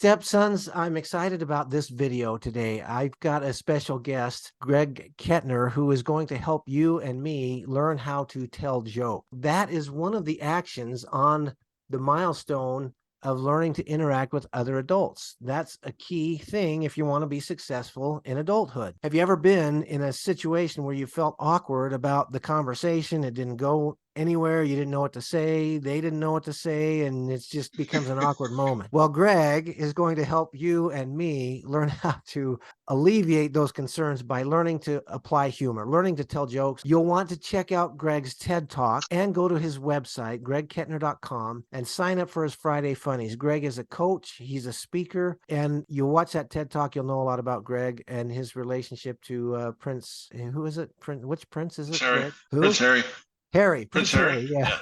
Stepsons, I'm excited about this video today. I've got a special guest, Greg Kettner, who is going to help you and me learn how to tell jokes. That is one of the actions on the milestone of learning to interact with other adults. That's a key thing if you want to be successful in adulthood. Have you ever been in a situation where you felt awkward about the conversation? It didn't go anywhere, you didn't know what to say, they didn't know what to say, and it just becomes an awkward moment. Well, Greg is going to help you and me learn how to alleviate those concerns by learning to apply humor, learning to tell jokes. You'll want to check out Greg's TED Talk and go to his website, gregkettner.com, and sign up for his Friday Funnies. Greg is a coach, he's a speaker, and you'll watch that TED Talk, you'll know a lot about Greg and his relationship to Prince. Who is it? Which prince is it? Harry. Who? Prince Harry. Harry, Prince Prince Harry, yeah.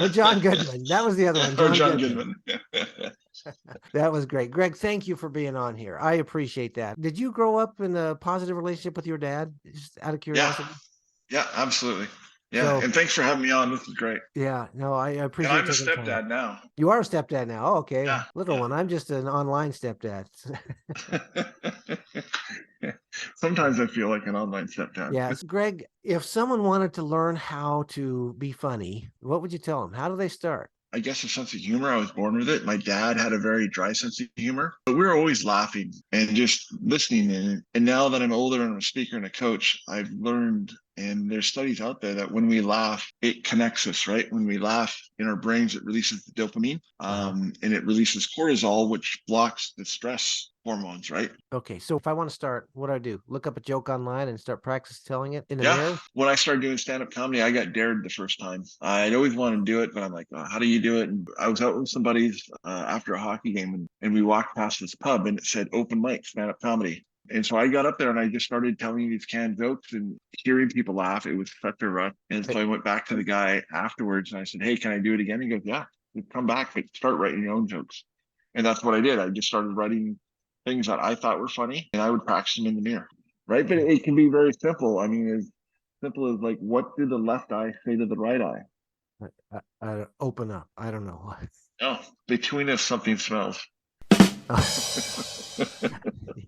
Or John Goodman. That was the other one, Or John John Goodman. Goodman. That was great. Greg, thank you for being on here. I appreciate that. Did you grow up in a positive relationship with your dad? Just out of curiosity. Yeah, absolutely. Yeah, So, and thanks for having me on. This is great. yeah, no, I And appreciate I'm a taking time. stepdad now. You are a stepdad now. Oh, okay. Yeah, Little yeah. one. I'm just an online stepdad. Sometimes I feel like an online stepdad. Yes. Greg, if someone wanted to learn how to be funny, what would you tell them? How do they start? I guess a sense of humor. I was born with it. My dad had a very dry sense of humor, but we were always laughing and just listening in it. And now that I'm older and I'm a speaker and a coach, I've learned, and there's studies out there, that when we laugh, it connects us, right? When we laugh in our brains, it releases the dopamine, and it releases cortisol, which blocks the stress hormones, right? Okay, so if I want to start, what do I do? Look up a joke online and start practice telling it in the mirror? When I started doing stand-up comedy, I got dared the first time. I'd always wanted to do it, but I'm like, how do you do it? And I was out with some buddies after a hockey game, and we walked past this pub, and it said open mic stand-up comedy. And so I got up there and I just started telling these canned jokes and hearing people laugh. It was such a rush. And so I went back to the guy afterwards and I said, hey, can I do it again? He goes, yeah, come back, but start writing your own jokes. And that's what I did. I just started writing things that I thought were funny, and I would practice them in the mirror. Right. But it can be very simple. I mean, as simple as like, what did the left eye say to the right eye? I open up. I don't know. Oh, between us, something smells.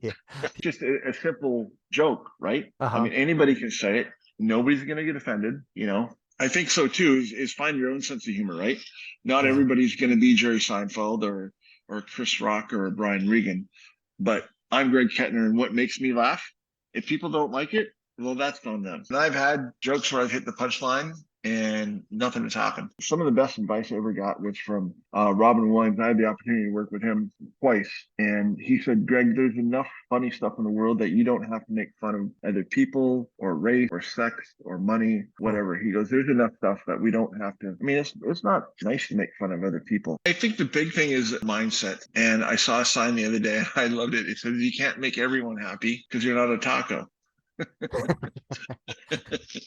Yeah. Just a simple joke, right? I mean, anybody can say it. Nobody's going to get offended, you know? I think so too, is find your own sense of humor, right? Not everybody's going to be Jerry Seinfeld or Chris Rock or Brian Regan, but I'm Greg Kettner, and what makes me laugh, if people don't like it, well, that's on them. And I've had jokes where I've hit the punchline and nothing has happened. Some of the best advice I ever got was from Robin Williams. I had the opportunity to work with him twice. And he said, Greg, there's enough funny stuff in the world that you don't have to make fun of either people or race or sex or money, whatever. He goes, there's enough stuff that we don't have to. I mean, it's not nice to make fun of other people. I think the big thing is mindset. And I saw a sign the other day and I loved it. It says, you can't make everyone happy because you're not a taco.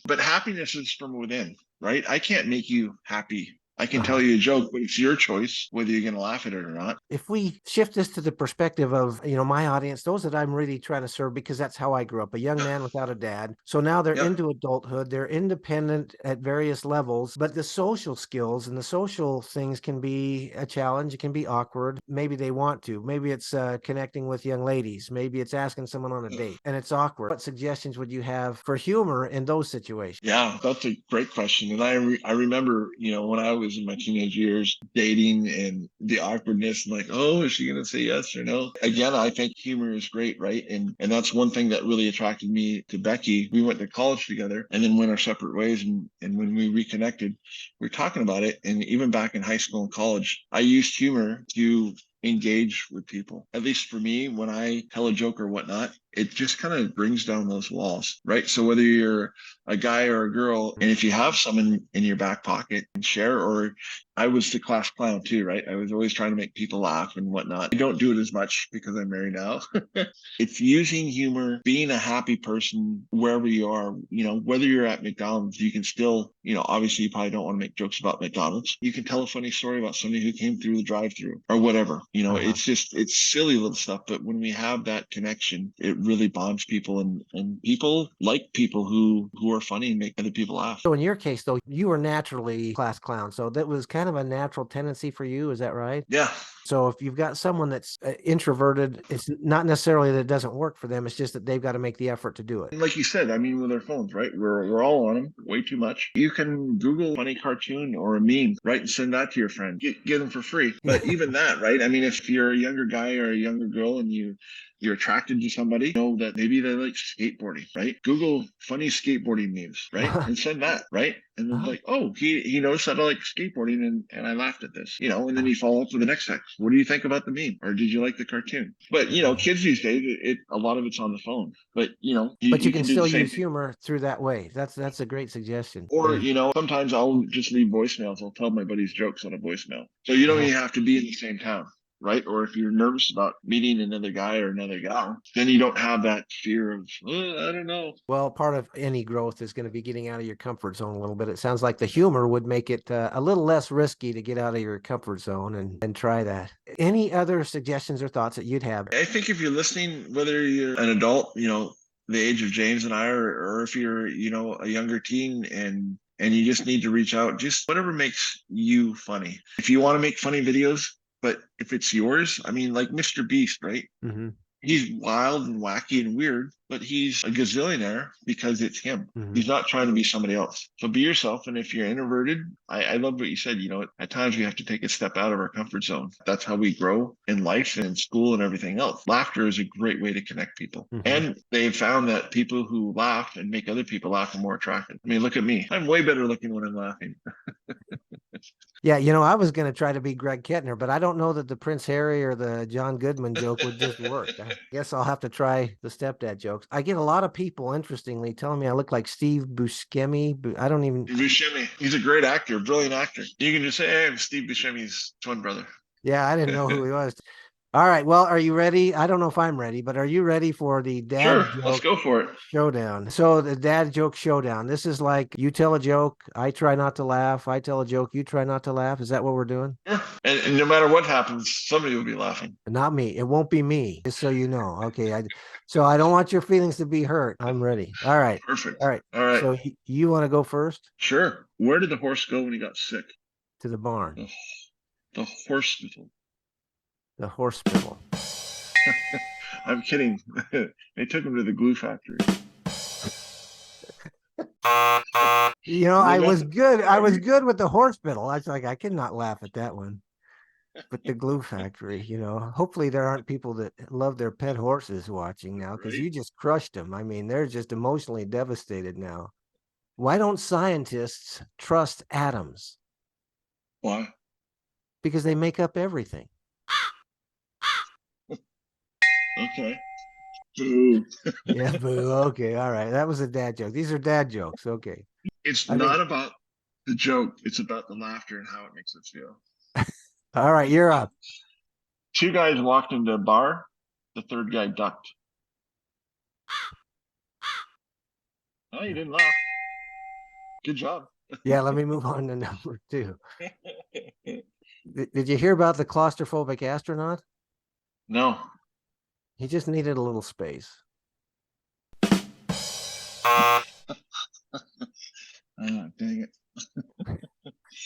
But happiness is from within, right? I can't make you happy. I can tell you a joke, but it's your choice whether you're going to laugh at it or not. If we shift this to the perspective of, my audience, those that I'm really trying to serve, because that's how I grew up, a young man without a dad. So now they're into adulthood, they're independent at various levels, but the social skills and the social things can be a challenge. It can be awkward. Maybe they want to. Maybe it's connecting with young ladies. Maybe it's asking someone on a date and it's awkward. What suggestions would you have for humor in those situations? Yeah, that's a great question. And I remember, when I was in my teenage years dating and the awkwardness and like, oh, is she going to say yes or no? Again, I think humor is great, right? And that's one thing that really attracted me to Becky. We went to college together and then went our separate ways. And when we reconnected, we were talking about it. And even back in high school and college, I used humor to engage with people. At least for me, when I tell a joke or whatnot, it just kind of brings down those walls, right? So whether you're a guy or a girl, and if you have someone in your back pocket and share, or I was the class clown too, right? I was always trying to make people laugh and whatnot. I don't do it as much because I'm married now. It's using humor, being a happy person wherever you are, whether you're at McDonald's, you can still, obviously you probably don't want to make jokes about McDonald's. You can tell a funny story about somebody who came through the drive-through or whatever. It's silly little stuff, but when we have that connection, it really bonds people, and people like people who are funny and make other people laugh. So in your case, though, you were naturally class clown. So that was kind of a natural tendency for you. Is that right? Yeah. So if you've got someone that's introverted, it's not necessarily that it doesn't work for them. It's just that they've got to make the effort to do it. And like you said, I mean, with our phones, right? We're all on them way too much. You can Google a funny cartoon or a meme, right, and send that to your friend. Get them for free. But even that, right? I mean, if you're a younger guy or a younger girl and you're attracted to somebody, you know that maybe they like skateboarding, right? Google funny skateboarding memes, right? And send that, right? And then like, oh, he noticed that I like skateboarding and I laughed at this, you know, and then you follow up with the next text. What do you think about the meme? Or did you like the cartoon? But you know, kids these days, a lot of it's on the phone. But you know, But you you can can do the still same use thing. humor through that way. That's a great suggestion. Or, Yeah. you know, sometimes I'll just leave voicemails. I'll tell my buddies jokes on a voicemail. So you don't even have to be in the same town, right? Or if you're nervous about meeting another guy or another gal, then you don't have that fear of, oh, I don't know. Well, part of any growth is going to be getting out of your comfort zone a little bit. It sounds like the humor would make it a little less risky to get out of your comfort zone and try that. Any other suggestions or thoughts that you'd have? I think if you're listening, whether you're an adult, you know, the age of James and I, or if you're, you know, a younger teen and you just need to reach out, just whatever makes you funny. If you want to make funny videos, but if it's yours, I mean, like Mr. Beast, right? Mm-hmm. He's wild and wacky and weird, but he's a gazillionaire because it's him. Mm-hmm. He's not trying to be somebody else. So be yourself. And if you're introverted, I love what you said. You know, at times we have to take a step out of our comfort zone. That's how we grow in life and in school and everything else. Laughter is a great way to connect people. Mm-hmm. And they've found that people who laugh and make other people laugh are more attractive. I mean, look at me. I'm way better looking when I'm laughing. Yeah, you know, I was going to try to be Greg Kettner, but I don't know that the Prince Harry or the John Goodman joke would just work. I guess I'll have to try the stepdad jokes. I get a lot of people, interestingly, telling me I look like Steve Buscemi. I don't even. Buscemi, he's a great actor, brilliant actor. You can just say, hey, I'm Steve Buscemi's twin brother. Yeah, I didn't know who he was. All right. Well, are you ready? I don't know if I'm ready, but are you ready for the dad Sure, let's joke go for it. showdown? So the dad joke showdown. This is like you tell a joke, I try not to laugh. I tell a joke, you try not to laugh. Is that what we're doing? Yeah. And no matter what happens, somebody will be laughing. Not me. It won't be me, just so you know. Okay. So I don't want your feelings to be hurt. I'm ready. All right. Perfect. All right. All right. So you want to go first Sure. Where did the horse go when he got sick? to the barn, The, the hospital. the hospital. I'm kidding. They took him to the glue factory. You know, I was good. I was good with the hospital. I was like, I cannot laugh at that one. But the glue factory, you know, hopefully there aren't people that love their pet horses watching now because Right? you just crushed them. I mean, they're just emotionally devastated now. Why don't scientists trust atoms? Why? Because they make up everything. Okay. Boo. Yeah, boo. Okay, all right. That was a dad joke. These are dad jokes. Okay. It's I think, not about the joke. It's about the laughter and how it makes us feel. all right, you're up. Two guys walked into a bar. The third guy ducked. Oh, you didn't laugh. Good job. Yeah, let me move on to number two. Did you hear about the claustrophobic astronaut? No. He just needed a little space. Dang it.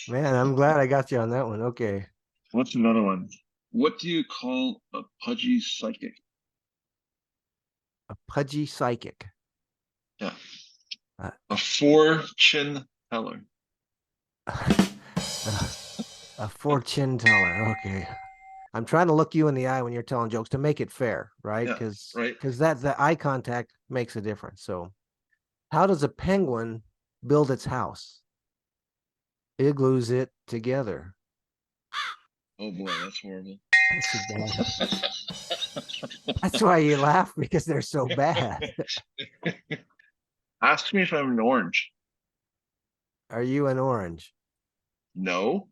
Man, I'm glad I got you on that one. Okay. What's another one? What do you call a pudgy psychic? A pudgy psychic. Yeah. Uh, A fortune teller. a fortune teller. Okay. I'm trying to look you in the eye when you're telling jokes to make it fair, right? Yeah. Right. Because that the eye contact makes a difference. So, how does a penguin build its house? It glues it together. Oh boy, that's horrible. That's a bad. That's why you laugh because they're so bad. Ask me if I'm an orange. Are you an orange? No.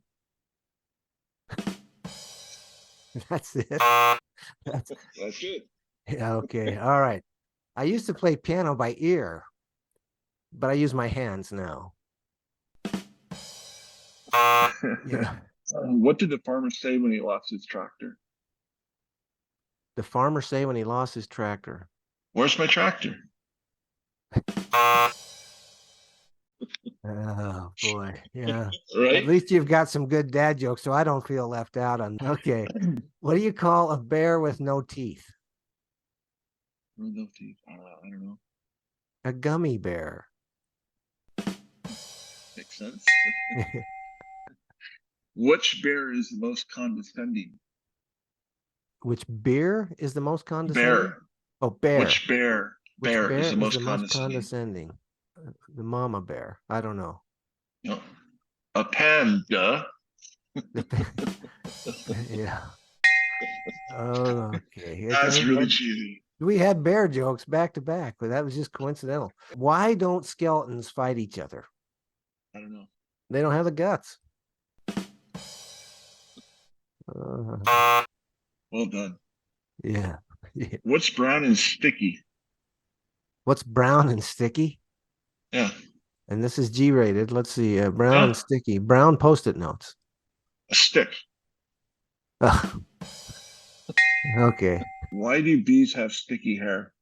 That's it. That's That's good. yeah, okay. All right. I used to play piano by ear, but I use my hands now. Yeah. What did the farmer say when he lost his tractor? The farmer say when he lost his tractor. Where's my tractor? Oh boy. Yeah. At Right? least you've got some good dad jokes, so I don't feel left out on. Okay. What do you call a bear with no teeth? No teeth. I don't know. A gummy bear. Makes sense. Which bear is the most condescending? Which beer is the most condescending? Bear. Oh, bear. Which bear? Which Bear is bear the is most the most condescending. condescending? The mama bear. I don't know. No. A panda. The yeah. Okay. That's really cheesy. We had bear jokes back to back, but that was just coincidental. Why don't skeletons fight each other? I don't know. They don't have the guts. Uh, Well done. yeah. Yeah. What's brown and sticky? What's brown and sticky? Yeah. And this is G-rated. Let's see. Brown and Yeah. sticky. Brown Post-it notes. A stick. Ugh. Okay. Why do bees have sticky hair?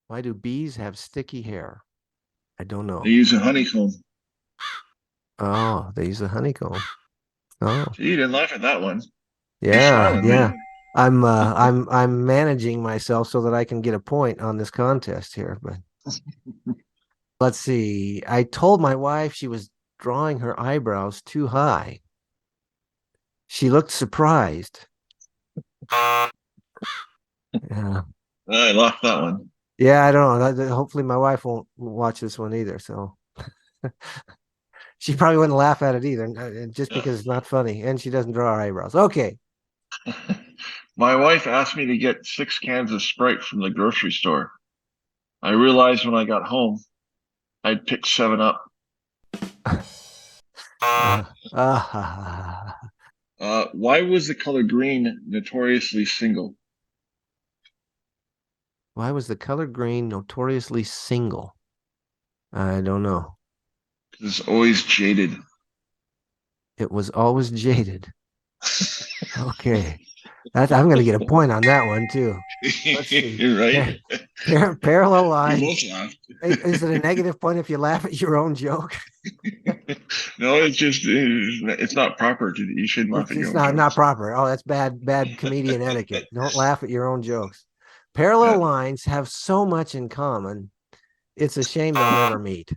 Why do bees have sticky hair? I don't They know. use a honeycomb. Oh, they use a honeycomb. Oh, See, you didn't laugh at that one. You're yeah, smiling, yeah. man. I'm managing myself so that I can get a point on this contest here. But let's see. I told my wife she was drawing her eyebrows too high. She looked surprised. Yeah. I laughed that one. Yeah, I don't know. Hopefully my wife won't watch this one either. So she probably wouldn't laugh at it either, just Yeah. because it's not funny and she doesn't draw her eyebrows. Okay. My wife asked me to get 6 cans of Sprite from the grocery store. I realized when I got home, I'd picked 7 up. Uh, Why was the color green notoriously single? why was the color green notoriously single? I don't know. Because it's always jaded. It was always jaded. Okay. I'm going to get a point on that one too. Let's see. Right? Parallel We lines. both laughed. Is it a negative point if you laugh at your own joke? No, it's not proper to. You shouldn't laugh at your It's own not jokes. proper. Oh, that's bad comedian etiquette. Don't laugh at your own jokes. Parallel Yeah. lines have so much in common. It's a shame they'll never meet.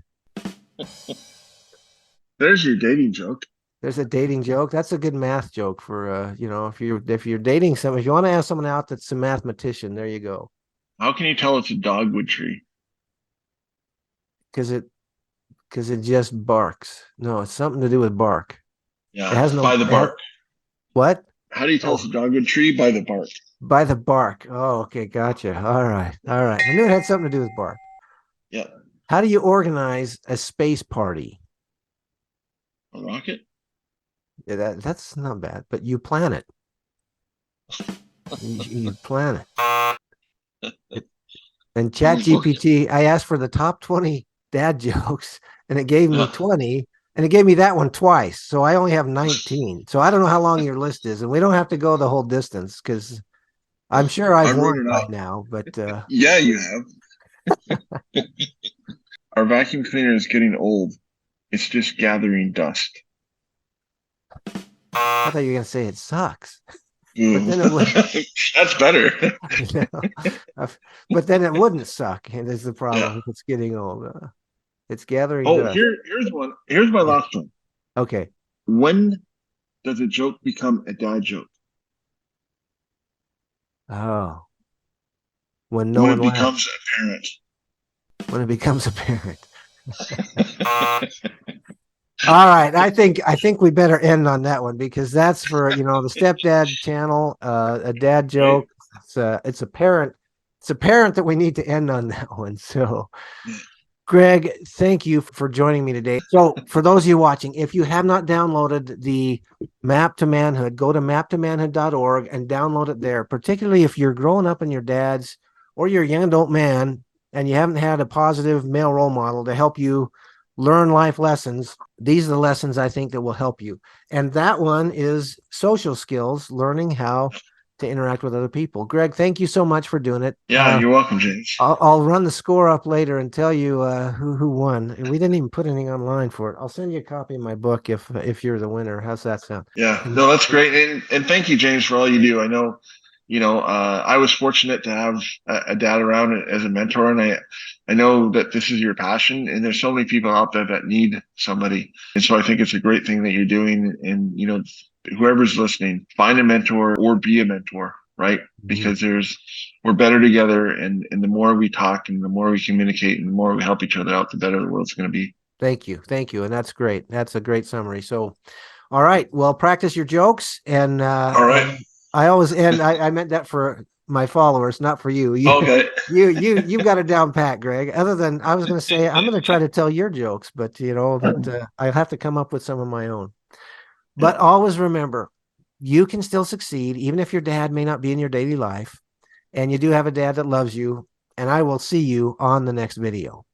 There's your dating joke. There's a dating joke. That's a good math joke for if you're dating someone, if you want to ask someone out that's a mathematician, there you go. How can you tell it's a dogwood tree? Because it just barks. No, it's something to do with bark. It Yeah, has no by the bark. what? How do you tell Oh, it's a dogwood tree? By the bark. by the bark. Oh, okay, gotcha. All right. All right. I knew it had something to do with bark. Yeah. How do you organize a space party? A rocket? Yeah, that's not bad, but you plan it. You plan it. And Chat Okay. GPT, I asked for the top 20 dad jokes, and it gave me Uh, 20, and it gave me that one twice. So I only have 19. So I don't know how long your list is, and we don't have to go the whole distance because I'm sure I I've wrote won it by out. now. But Yeah, you have. Our vacuum cleaner is getting old. It's just gathering dust. I thought you were going to say it sucks, but Ooh. then it would. That's better. You know, but then it wouldn't suck, and that's the Yeah. problem. If it's getting old. It's gathering Oh, dust. here's one. Here's my Yeah. last one. Okay. When does a joke become a dad joke? Oh, when no When one it laughs, becomes apparent. when it becomes apparent. All right, I think we better end on that one because that's for the stepdad channel, a dad Right? joke. It's apparent that we need to end on that one. So, Yeah. Greg, thank you for joining me today. So, for those of you watching, if you have not downloaded the Map to Manhood, go to maptomanhood.org and download it there. Particularly if you're growing up in your dad's or you're a young adult man and you haven't had a positive male role model to help you learn life lessons. These are the lessons I think that will help you. And that one is social skills, learning how to interact with other people. Greg, thank you so much for doing it. Yeah, you're welcome, James. I'll run the score up later and tell you who won. We didn't even put anything online for it. I'll send you a copy of my book if you're the winner. How's that sound? Yeah, And, no, that's great. And thank you, James, for all you do. I know, I was fortunate to have a dad around as a mentor, and I know that this is your passion, and there's so many people out there that need somebody. And so I think it's a great thing that you're doing. And, whoever's listening, find a mentor or be a mentor, right? Because we're better together. And the more we talk and the more we communicate and the more we help each other out, the better the world's going to be. Thank you. Thank you. And that's great. That's a great summary. So, all right. Well, practice your jokes. And All right. I always end, I meant that for my followers, not for you. Okay. You've got it down pat, Greg. Other than I was going to say, I'm going to try to tell your jokes, but that I have to come up with some of my own. But always remember, you can still succeed, even if your dad may not be in your daily life. And you do have a dad that loves you. And I will see you on the next video.